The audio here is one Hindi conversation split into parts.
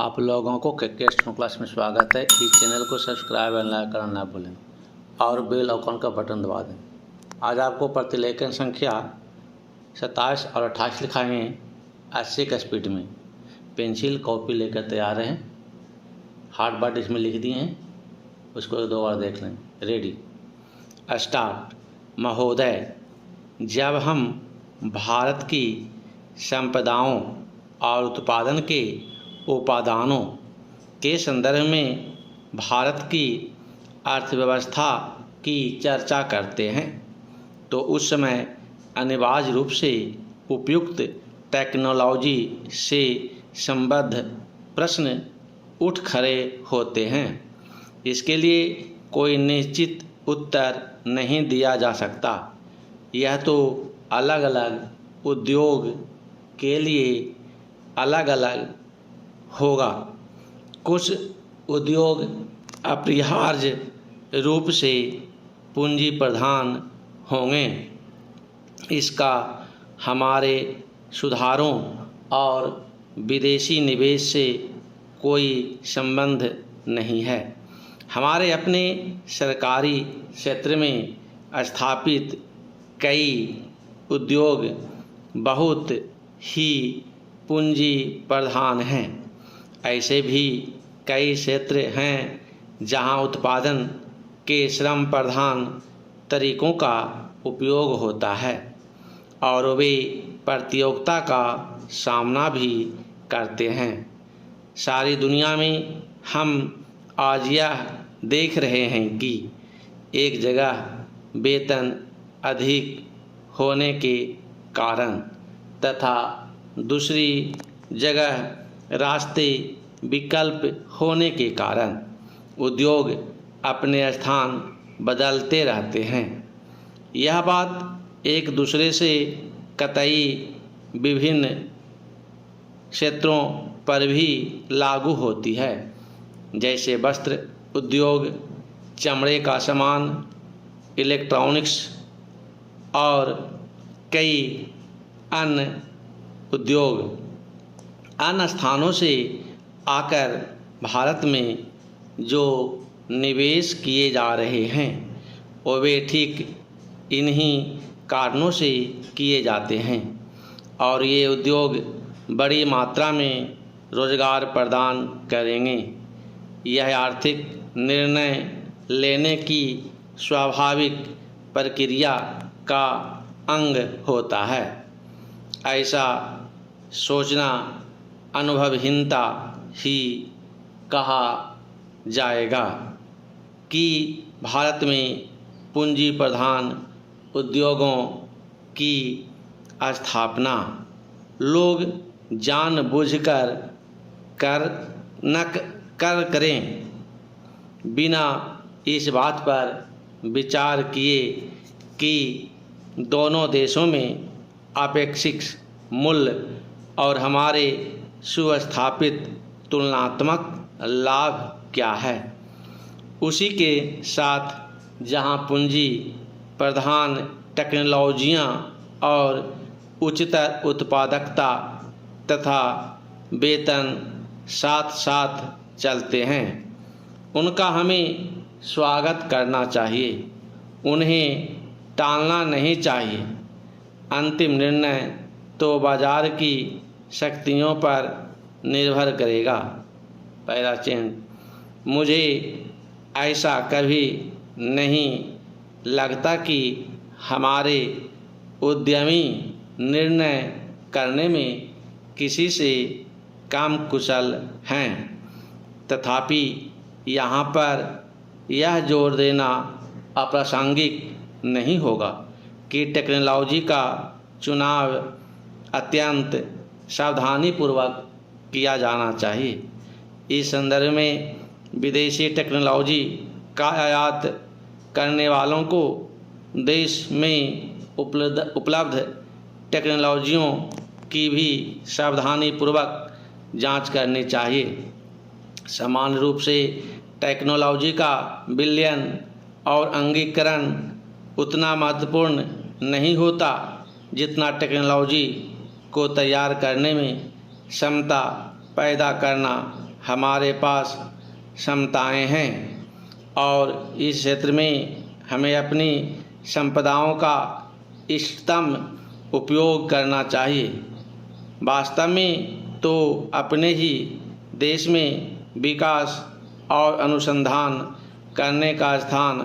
आप लोगों को क्रिकेट क्लास में स्वागत है। इस चैनल को सब्सक्राइब और लाइक करना ना भूलें और बेल आइकन का बटन दबा दें। आज आपको प्रतिलेखन संख्या 27 और 28 लिखाएंगे 80 की स्पीड में। पेंसिल कॉपी लेकर तैयार रहें। हार्ड वर्ड इसमें लिख दिए हैं, उसको दो बार देख लें। Ready start. महोदय, जब हम भारत की संपदाओं और उत्पादन के उपादानों के संदर्भ में भारत की अर्थव्यवस्था की चर्चा करते हैं तो उस समय अनिवार्य रूप से उपयुक्त टेक्नोलॉजी से संबद्ध प्रश्न उठ खड़े होते हैं। इसके लिए कोई निश्चित उत्तर नहीं दिया जा सकता। यह तो अलग अलग उद्योग के लिए अलग अलग होगा। कुछ उद्योग अपरिहार्य रूप से पूंजी प्रधान होंगे। इसका हमारे सुधारों और विदेशी निवेश से कोई संबंध नहीं है। हमारे अपने सरकारी क्षेत्र में स्थापित कई उद्योग बहुत ही पूंजी प्रधान हैं। ऐसे भी कई क्षेत्र हैं जहां उत्पादन के श्रम प्रधान तरीकों का उपयोग होता है और वे प्रतियोगिता का सामना भी करते हैं। सारी दुनिया में हम आज यह देख रहे हैं कि एक जगह वेतन अधिक होने के कारण तथा दूसरी जगह रास्ते विकल्प होने के कारण उद्योग अपने स्थान बदलते रहते हैं। यह बात एक दूसरे से कतई विभिन्न क्षेत्रों पर भी लागू होती है, जैसे वस्त्र उद्योग, चमड़े का सामान, इलेक्ट्रॉनिक्स और कई अन्य उद्योग अन्य स्थानों से आकर भारत में जो निवेश किए जा रहे हैं वे ठीक इन्हीं कारणों से किए जाते हैं और ये उद्योग बड़ी मात्रा में रोजगार प्रदान करेंगे। यह आर्थिक निर्णय लेने की स्वाभाविक प्रक्रिया का अंग होता है। ऐसा सोचना अनुभवहीनता ही कहा जाएगा कि भारत में पूंजी प्रधान उद्योगों की स्थापना लोग जानबूझकर करें बिना इस बात पर विचार किए कि दोनों देशों में अपेक्षित मूल्य और हमारे सुस्थापित तुलनात्मक लाभ क्या है। उसी के साथ जहां पूंजी प्रधान टेक्नोलॉजियां और उच्चतर उत्पादकता तथा वेतन साथ साथ चलते हैं, उनका हमें स्वागत करना चाहिए, उन्हें टालना नहीं चाहिए। अंतिम निर्णय तो बाजार की शक्तियों पर निर्भर करेगा। पहला चेंज, मुझे ऐसा कभी नहीं लगता कि हमारे उद्यमी निर्णय करने में किसी से कम कुशल हैं। तथापि यहाँ पर यह जोर देना अप्रासंगिक नहीं होगा कि टेक्नोलॉजी का चुनाव अत्यंत सावधानीपूर्वक किया जाना चाहिए। इस संदर्भ में विदेशी टेक्नोलॉजी का आयात करने वालों को देश में उपलब्ध टेक्नोलॉजियों की भी सावधानीपूर्वक जांच करनी चाहिए। समान रूप से टेक्नोलॉजी का विलयन और अंगीकरण उतना महत्वपूर्ण नहीं होता जितना टेक्नोलॉजी को तैयार करने में क्षमता पैदा करना हमारे पास क्षमताएं हैं और इस क्षेत्र में हमें अपनी संपदाओं का इष्टतम उपयोग करना चाहिए। वास्तव में तो अपने ही देश में विकास और अनुसंधान करने का स्थान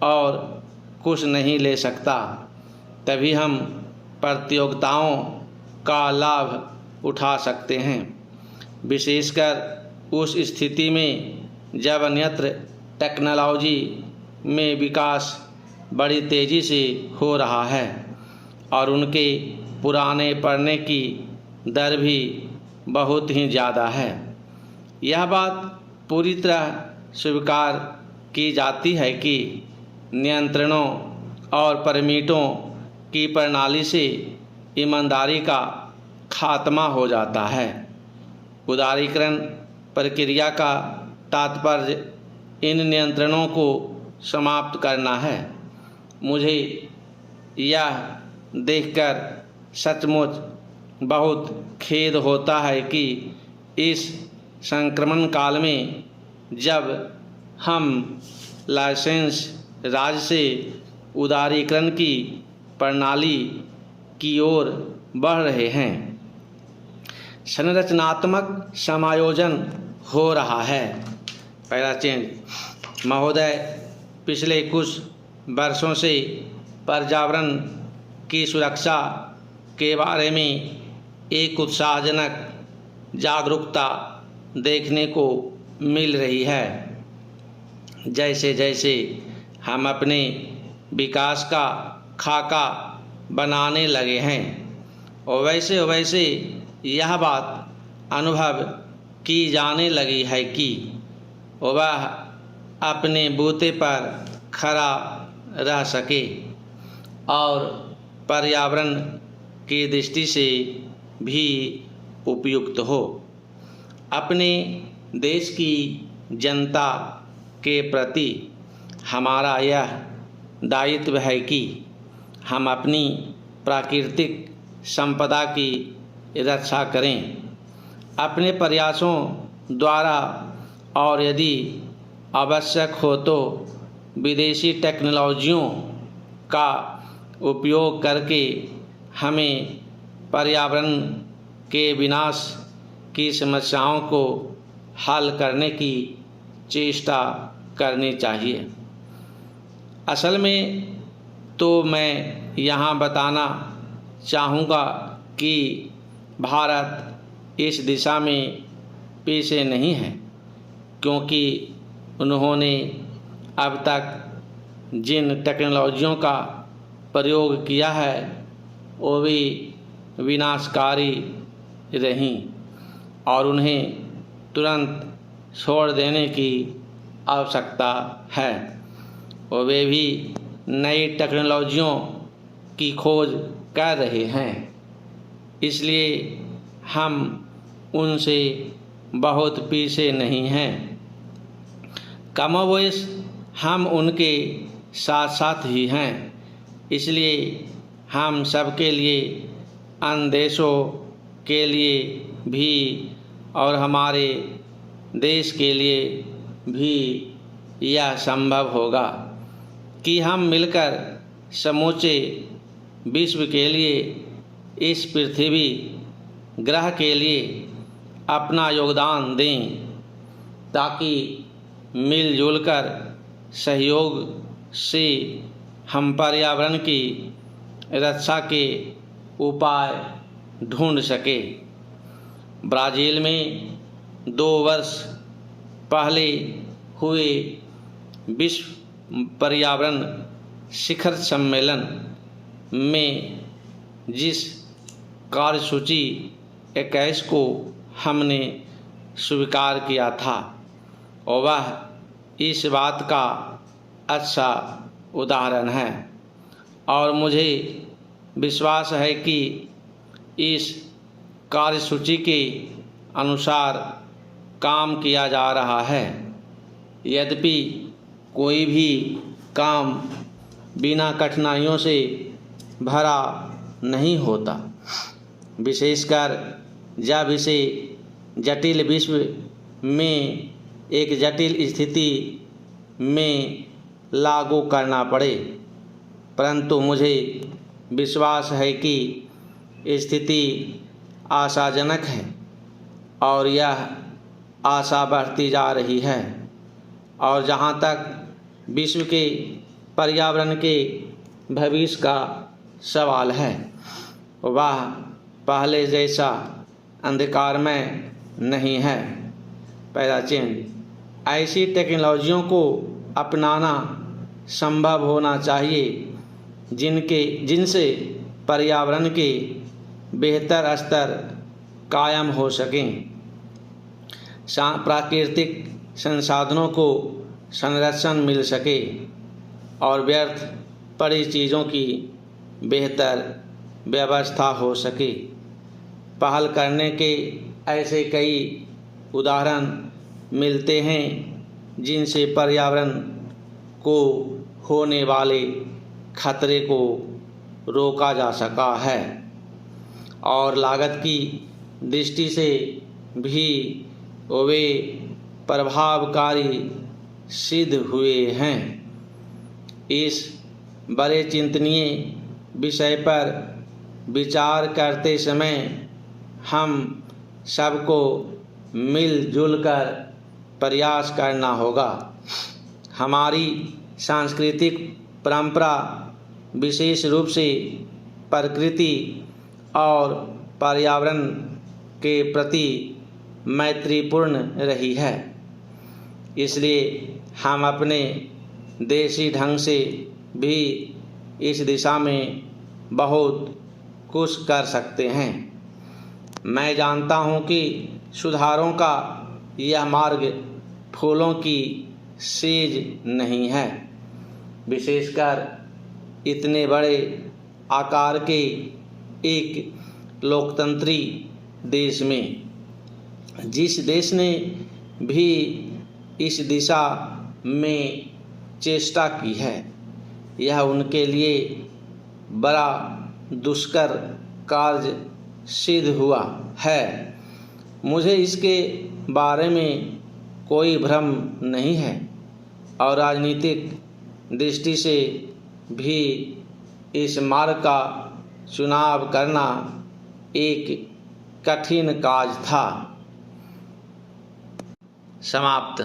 और कुछ नहीं ले सकता। तभी हम प्रतियोगिताओं का लाभ उठा सकते हैं, विशेषकर उस स्थिति में जब अन्यत्र टेक्नोलॉजी में विकास बड़ी तेज़ी से हो रहा है और उनके पुराने पड़ने की दर भी बहुत ही ज़्यादा है। यह बात पूरी तरह स्वीकार की जाती है कि नियंत्रणों और परमिटों की प्रणाली से ईमानदारी का खात्मा हो जाता है। उदारीकरण प्रक्रिया का तात्पर्य इन नियंत्रणों को समाप्त करना है। मुझे यह देखकर सचमुच बहुत खेद होता है कि इस संक्रमण काल में जब हम लाइसेंस राज से उदारीकरण की प्रणाली की ओर बढ़ रहे हैं, संरचनात्मक समायोजन हो रहा है। पहला चेंज महोदय, पिछले कुछ वर्षों से पर्यावरण की सुरक्षा के बारे में एक उत्साहजनक जागरूकता देखने को मिल रही है। जैसे जैसे हम अपने विकास का खाका बनाने लगे हैं और वैसे वैसे यह बात अनुभव की जाने लगी है कि वह अपने बूते पर खड़ा रह सके और पर्यावरण की दृष्टि से भी उपयुक्त हो। अपने देश की जनता के प्रति हमारा यह दायित्व है कि हम अपनी प्राकृतिक संपदा की रक्षा करें अपने प्रयासों द्वारा और यदि आवश्यक हो तो विदेशी टेक्नोलॉजियों का उपयोग करके हमें पर्यावरण के विनाश की समस्याओं को हल करने की चेष्टा करनी चाहिए। असल में तो मैं यहाँ बताना चाहूँगा कि भारत इस दिशा में पीछे नहीं है, क्योंकि उन्होंने अब तक जिन टेक्नोलॉजियों का प्रयोग किया है वो भी विनाशकारी रहीं और उन्हें तुरंत छोड़ देने की आवश्यकता है और वे भी नई टेक्नोलॉजियों की खोज कर रहे हैं। इसलिए हम उनसे बहुत पीछे नहीं हैं। कमोबेश हम उनके साथ साथ ही हैं। इसलिए हम सबके लिए, अन्य देशों के लिए भी और हमारे देश के लिए भी यह संभव होगा कि हम मिलकर समूचे विश्व के लिए, इस पृथ्वी ग्रह के लिए अपना योगदान दें, ताकि मिलजुल कर सहयोग से हम पर्यावरण की रक्षा के उपाय ढूंढ सके। ब्राज़ील में 2 वर्ष पहले हुए विश्व पर्यावरण शिखर सम्मेलन में जिस कार्यसूची 21 को हमने स्वीकार किया था और वह इस बात का अच्छा उदाहरण है और मुझे विश्वास है कि इस कार्यसूची के अनुसार काम किया जा रहा है। यद्यपि कोई भी काम बिना कठिनाइयों से भरा नहीं होता, विशेषकर जब इसे जटिल विश्व में एक जटिल स्थिति में लागू करना पड़े, परंतु मुझे विश्वास है कि स्थिति आशाजनक है और यह आशा बढ़ती जा रही है। और जहाँ तक विश्व के पर्यावरण के भविष्य का सवाल है, वह पहले जैसा अंधकारमय नहीं है। पहला चिन्ह, ऐसी टेक्नोलॉजियों को अपनाना संभव होना चाहिए जिनसे पर्यावरण के बेहतर स्तर कायम हो सकें, प्राकृतिक संसाधनों को संरक्षण मिल सके और व्यर्थ पड़ी चीज़ों की बेहतर व्यवस्था हो सके। पहल करने के ऐसे कई उदाहरण मिलते हैं जिनसे पर्यावरण को होने वाले खतरे को रोका जा सका है और लागत की दृष्टि से भी वे प्रभावकारी सिद्ध हुए हैं। इस बड़े चिंतनीय विषय पर विचार करते समय हम सबको मिलजुल कर प्रयास करना होगा। हमारी सांस्कृतिक परंपरा विशेष रूप से प्रकृति और पर्यावरण के प्रति मैत्रीपूर्ण रही है, इसलिए हम अपने देसी ढंग से भी इस दिशा में बहुत कुछ कर सकते हैं। मैं जानता हूं कि सुधारों का यह मार्ग फूलों की सेज नहीं है, विशेषकर इतने बड़े आकार के एक लोकतंत्री देश में। जिस देश ने भी इस दिशा में चेष्टा की है, यह उनके लिए बड़ा दुष्कर कार्य सिद्ध हुआ है। मुझे इसके बारे में कोई भ्रम नहीं है और राजनीतिक दृष्टि से भी इस मार्ग का चुनाव करना एक कठिन कार्य था। समाप्त।